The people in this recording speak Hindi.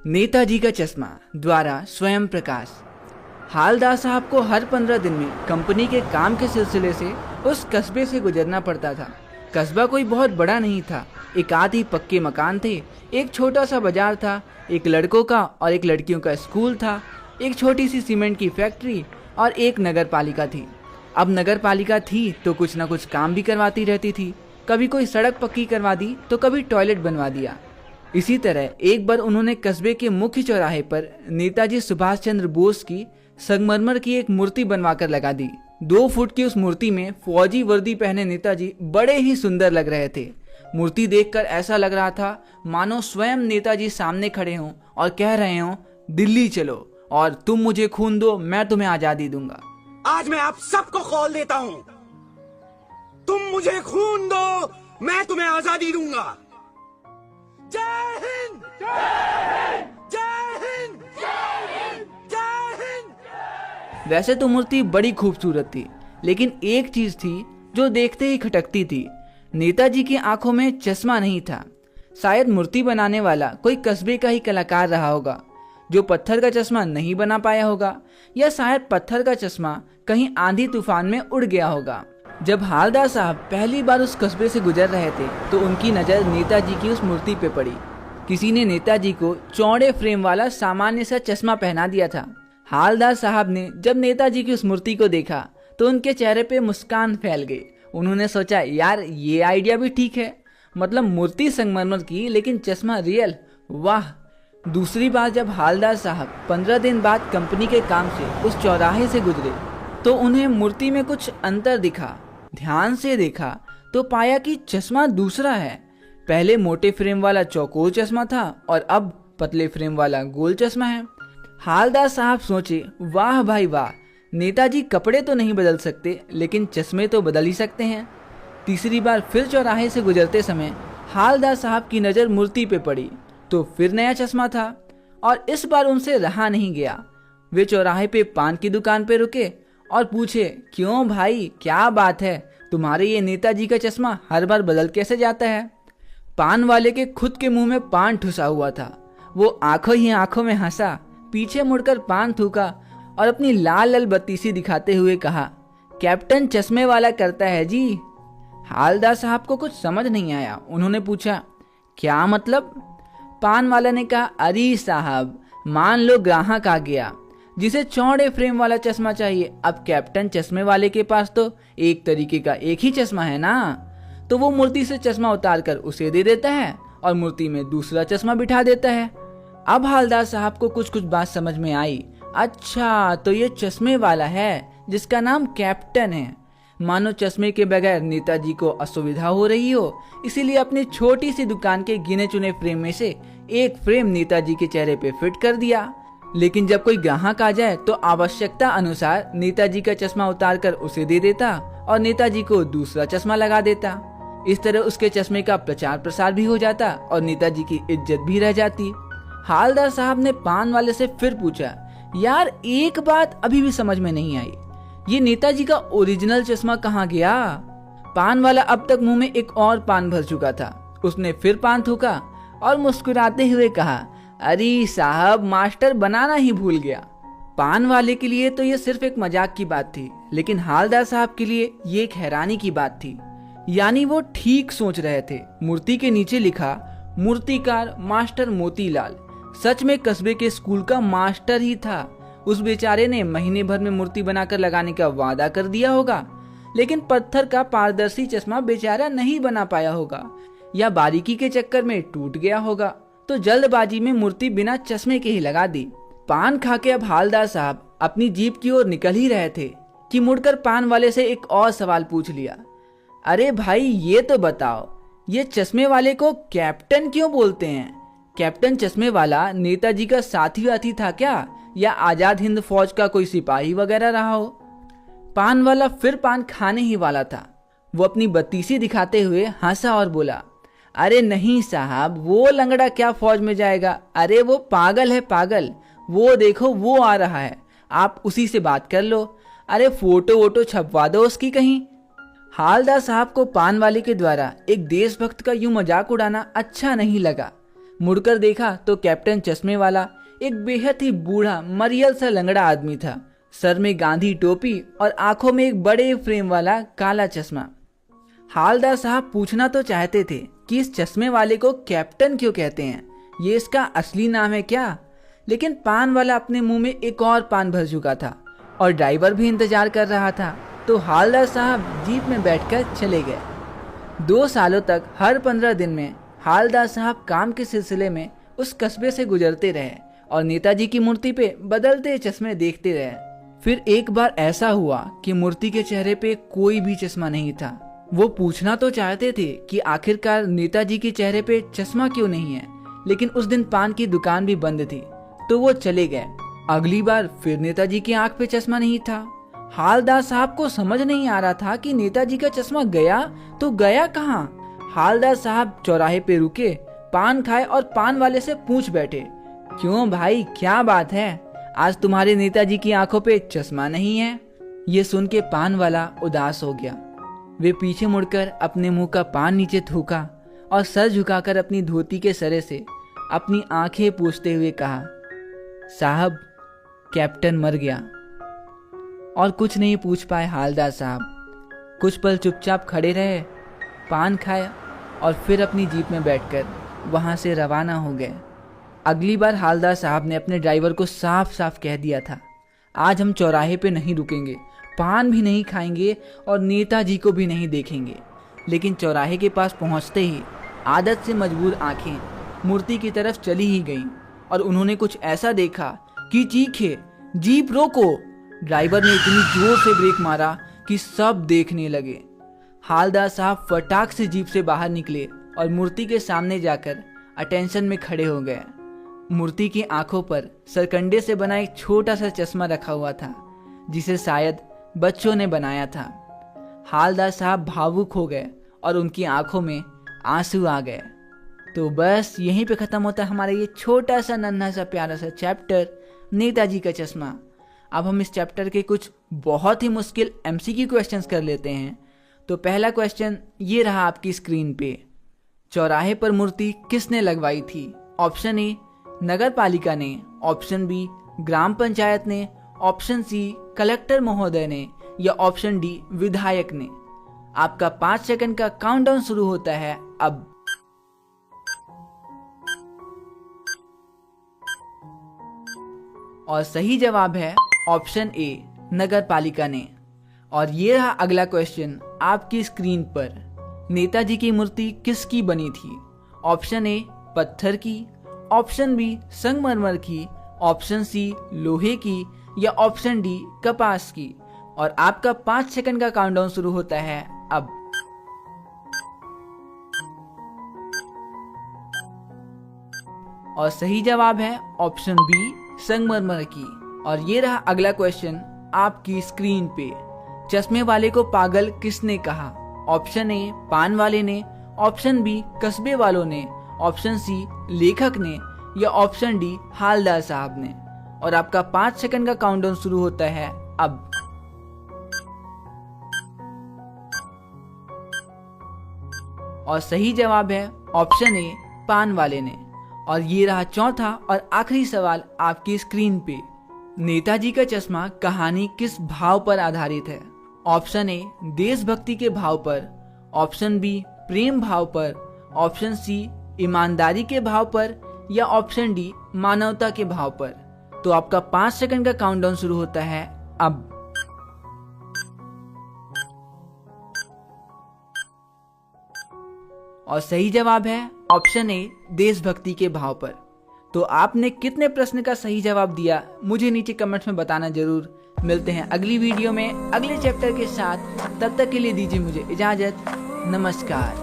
नेताजी का चश्मा द्वारा स्वयं प्रकाश। हालदार साहब को हर 15 दिन में कंपनी के काम के सिलसिले से उस कस्बे से गुजरना पड़ता था। कस्बा कोई बहुत बड़ा नहीं था, एक आधी पक्के मकान थे, एक छोटा सा बाजार था, एक लड़कों का और एक लड़कियों का स्कूल था, एक छोटी सी सीमेंट की फैक्ट्री और एक नगर पालिका थी। अब नगर पालिका थी तो कुछ ना कुछ काम भी करवाती रहती थी, कभी कोई सड़क पक्की करवा दी तो कभी टॉयलेट बनवा दिया। इसी तरह एक बार उन्होंने कस्बे के मुख्य चौराहे पर नेताजी सुभाष चंद्र बोस की संगमरमर की एक मूर्ति बनवाकर लगा दी। 2 फुट की उस मूर्ति में फौजी वर्दी पहने नेताजी बड़े ही सुंदर लग रहे थे। मूर्ति देखकर ऐसा लग रहा था मानो स्वयं नेताजी सामने खड़े हों और कह रहे हों, दिल्ली चलो और तुम मुझे खून दो, मैं तुम्हें आजादी दूंगा। आज मैं आप सबको कॉल देता हूं, तुम मुझे खून दो, मैं तुम्हें आजादी दूंगा। जय हिंद, जय हिंद, जय हिंद, जय हिंद, जय हिंद। वैसे तो मूर्ति बड़ी खूबसूरत थी, लेकिन एक चीज थी जो देखते ही खटकती थी। नेताजी की आंखों में चश्मा नहीं था। शायद मूर्ति बनाने वाला कोई कस्बे का ही कलाकार रहा होगा जो पत्थर का चश्मा नहीं बना पाया होगा, या शायद पत्थर का चश्मा कहीं आंधी तूफान में उड़ गया होगा। जब हालदार साहब पहली बार उस कस्बे से गुजर रहे थे तो उनकी नज़र नेताजी की उस मूर्ति पे पड़ी। किसी ने नेताजी को चौड़े फ्रेम वाला सामान्य सा चश्मा पहना दिया था। हालदार साहब ने जब नेताजी की उस मूर्ति को देखा तो उनके चेहरे पे मुस्कान फैल गई। उन्होंने सोचा, यार ये आइडिया भी ठीक है, मतलब मूर्ति संगमरमर की लेकिन चश्मा रियल, वाह। दूसरी बार जब हालदार साहब 15 दिन बाद कंपनी के काम से उस चौराहे से गुजरे तो उन्हें मूर्ति में कुछ अंतर दिखा। ध्यान से देखा तो पाया कि चश्मा दूसरा है। पहले मोटे फ्रेम वाला चौकोर चश्मा था और अब पतले फ्रेम वाला गोल चश्मा है। हालदार साहब सोचे, वाह भाई वाह, नेताजी कपड़े तो नहीं बदल सकते लेकिन चश्मे तो बदल ही सकते हैं। तीसरी बार फिर चौराहे से गुजरते समय हालदार साहब की नज़र मूर्ति पे पड़ी तो फिर नया चश्मा था और इस बार उनसे रहा नहीं गया। वे चौराहे पे पान की दुकान पे रुके और पूछे, क्यों भाई, क्या बात है, तुम्हारे ये नेताजी का चश्मा हर बार बदल कैसे जाता है? पान वाले के खुद के मुंह में पान ठुसा हुआ था। वो आंखों ही आंखों में हंसा, पीछे मुड़कर पान थूका और अपनी लाल लाल बत्तीसी दिखाते हुए कहा, कैप्टन चश्मे वाला करता है जी। हालदार साहब को कुछ समझ नहीं आया। उन्होंने पूछा, क्या मतलब? पान वाला ने कहा, अरे साहब, मान लो ग्राहक आ गया जिसे चौड़े फ्रेम वाला चश्मा चाहिए। अब कैप्टन चश्मे वाले के पास तो एक तरीके का एक ही चश्मा है ना, तो वो मूर्ति से चश्मा उतार कर उसे दे देता है और मूर्ति में दूसरा चश्मा बिठा देता है। अब हालदार साहब को कुछ कुछ बात समझ में आई। अच्छा, तो ये चश्मे वाला है जिसका नाम कैप्टन है। मानो चश्मे के बगैर नेताजी को असुविधा हो रही हो, इसीलिए अपनी छोटी सी दुकान के गिने चुने फ्रेम में से एक फ्रेम नेताजी के चेहरे पे फिट कर दिया। लेकिन जब कोई ग्राहक आ जाए तो आवश्यकता अनुसार नेताजी का चश्मा उतार कर उसे दे देता और नेताजी को दूसरा चश्मा लगा देता। इस तरह उसके चश्मे का प्रचार प्रसार भी हो जाता और नेताजी की इज्जत भी रह जाती। हालदार साहब ने पान वाले से फिर पूछा, यार एक बात अभी भी समझ में नहीं आई, ये नेताजी का ओरिजिनल चश्मा कहाँ गया? पान वाला अब तक मुंह में एक और पान भर चुका था। उसने फिर पान थूका और मुस्कुराते हुए कहा, अरे साहब, मास्टर बनाना ही भूल गया। पान वाले के लिए तो ये सिर्फ एक मजाक की बात थी, लेकिन हालदार साहब के लिए ये एक हैरानी की बात थी। यानी वो ठीक सोच रहे थे। मूर्ति के नीचे लिखा, मूर्तिकार मास्टर मोतीलाल। सच में कस्बे के स्कूल का मास्टर ही था। उस बेचारे ने महीने भर में मूर्ति बनाकर लगाने का वादा कर दिया होगा, लेकिन पत्थर का पारदर्शी चश्मा बेचारा नहीं बना पाया होगा, या बारीकी के चक्कर में टूट गया होगा, तो जल्दबाजी में मूर्ति बिना चश्मे के ही लगा दी। पान खा के अब हालदार साहब अपनी जीप की ओर निकल ही रहे थे कि मुड़कर पान वाले से एक और सवाल पूछ लिया, अरे भाई ये तो बताओ, ये चश्मे वाले को कैप्टन क्यों बोलते हैं? कैप्टन चश्मे वाला नेताजी का साथी वाथी था क्या, या आजाद हिंद फौज का कोई सिपाही वगैरह रहा हो? पान वाला फिर पान खाने ही वाला था। वो अपनी बत्तीसी दिखाते हुए हंसा और बोला, अरे नहीं साहब, वो लंगड़ा क्या फौज में जाएगा? अरे वो पागल है, पागल। वो देखो वो आ रहा है, आप उसी से बात कर लो। अरे फोटो वोटो छपवा दो उसकी कहीं। हालदार साहब को पान वाले के द्वारा एक देशभक्त का यूं मजाक उड़ाना अच्छा नहीं लगा। मुड़कर देखा तो कैप्टन चश्मे वाला एक बेहद ही बूढ़ा मरियल सा लंगड़ा आदमी था। सर में गांधी टोपी और आंखों में एक बड़े फ्रेम वाला काला चश्मा। हालदार साहब पूछना तो चाहते थे कि इस चश्मे वाले को कैप्टन क्यों कहते हैं, ये इसका असली नाम है क्या, लेकिन पान वाला अपने मुंह में एक और पान भर चुका था और ड्राइवर भी इंतजार कर रहा था। तो हालदार साहब जीप में बैठकर चले गए। 2 सालों तक हर 15 दिन में हालदार साहब काम के सिलसिले में उस कस्बे से गुजरते रहे और नेताजी की मूर्ति पे बदलते चश्मे देखते रहे। फिर एक बार ऐसा हुआ कि मूर्ति के चेहरे पे कोई भी चश्मा नहीं था। वो पूछना तो चाहते थे कि आखिरकार नेताजी के चेहरे पे चश्मा क्यों नहीं है, लेकिन उस दिन पान की दुकान भी बंद थी, तो वो चले गए। अगली बार फिर नेताजी की आंख पे चश्मा नहीं था। हालदार साहब को समझ नहीं आ रहा था कि नेताजी का चश्मा गया तो गया कहाँ। हालदार साहब चौराहे पे रुके, पान खाए और पान वाले से पूछ बैठे, क्यों भाई, क्या बात है, आज तुम्हारे नेताजी की आंखों पे चश्मा नहीं है। ये सुन के पान वाला उदास हो गया। वे पीछे मुड़कर अपने मुंह का पान नीचे थूका और सर झुकाकर अपनी धोती के सरे से अपनी आंखें पूछते हुए कहा, साहब कैप्टन मर गया। और कुछ नहीं पूछ पाए हालदार साहब। कुछ पल चुपचाप खड़े रहे, पान खाए और फिर अपनी जीप में बैठकर वहां से रवाना हो गए। अगली बार हालदार साहब ने अपने ड्राइवर को साफ साफ कह दिया था, आज हम चौराहे पे नहीं रुकेंगे, पान भी नहीं खाएंगे और नेताजी को भी नहीं देखेंगे। लेकिन चौराहे के पास पहुंचते ही आदत से मजबूर आंखें मूर्ति की तरफ चली ही गईं और उन्होंने कुछ ऐसा देखा कि चीखे, जीप रोको। ड्राइवर ने इतनी जोर से ब्रेक मारा कि सब देखने लगे। हालदार साहब फटाक से जीप से बाहर निकले और मूर्ति के सामने जाकर अटेंशन में खड़े हो गए। मूर्ति की आंखों पर सरकंडे से बना एक छोटा सा चश्मा रखा हुआ था, जिसे शायद बच्चों ने बनाया था। हालदार साहब भावुक हो गए और उनकी आंखों में आंसू आ गए। तो बस यहीं पे खत्म होता है हमारा ये छोटा सा नन्हा सा प्यारा सा चैप्टर, नेताजी का चश्मा। अब हम इस चैप्टर के कुछ बहुत ही मुश्किल MCQ क्वेश्चंस कर लेते हैं। तो पहला क्वेश्चन ये रहा आपकी स्क्रीन पे, चौराहे पर मूर्ति किसने लगवाई थी? ऑप्शन ए नगर पालिका ने, ऑप्शन बी ग्राम पंचायत ने, ऑप्शन सी कलेक्टर महोदय ने, या ऑप्शन डी विधायक ने। आपका 5 सेकंड का काउंटडाउन शुरू होता है अब। और सही जवाब है ऑप्शन ए नगर पालिका ने। और ये रहा अगला क्वेश्चन आपकी स्क्रीन पर, नेताजी की मूर्ति किसकी बनी थी? ऑप्शन ए पत्थर की, ऑप्शन बी संगमरमर की, ऑप्शन सी लोहे की, या ऑप्शन डी कपास की। और आपका 5 सेकंड का काउंटडाउन शुरू होता है अब। और सही जवाब है ऑप्शन बी संगमरमर की। और ये रहा अगला क्वेश्चन आपकी स्क्रीन पे, चश्मे वाले को पागल किसने कहा? ऑप्शन ए पान वाले ने, ऑप्शन बी कस्बे वालों ने, ऑप्शन सी लेखक ने, या ऑप्शन डी हालदार साहब ने। और आपका 5 सेकंड का काउंटडाउन शुरू होता है अब। और सही जवाब है ऑप्शन ए पान वाले ने। और ये रहा चौथा और आखिरी सवाल आपकी स्क्रीन पे, नेताजी का चश्मा कहानी किस भाव पर आधारित है? ऑप्शन ए देशभक्ति के भाव पर, ऑप्शन बी प्रेम भाव पर, ऑप्शन सी ईमानदारी के भाव पर, या ऑप्शन डी मानवता के भाव पर। तो आपका 5 सेकंड का काउंटडाउन शुरू होता है अब। और सही जवाब है ऑप्शन ए देशभक्ति के भाव पर। तो आपने कितने प्रश्न का सही जवाब दिया मुझे नीचे कमेंट्स में बताना जरूर। मिलते हैं अगली वीडियो में अगले चैप्टर के साथ, तब तक के लिए दीजिए मुझे इजाजत। नमस्कार।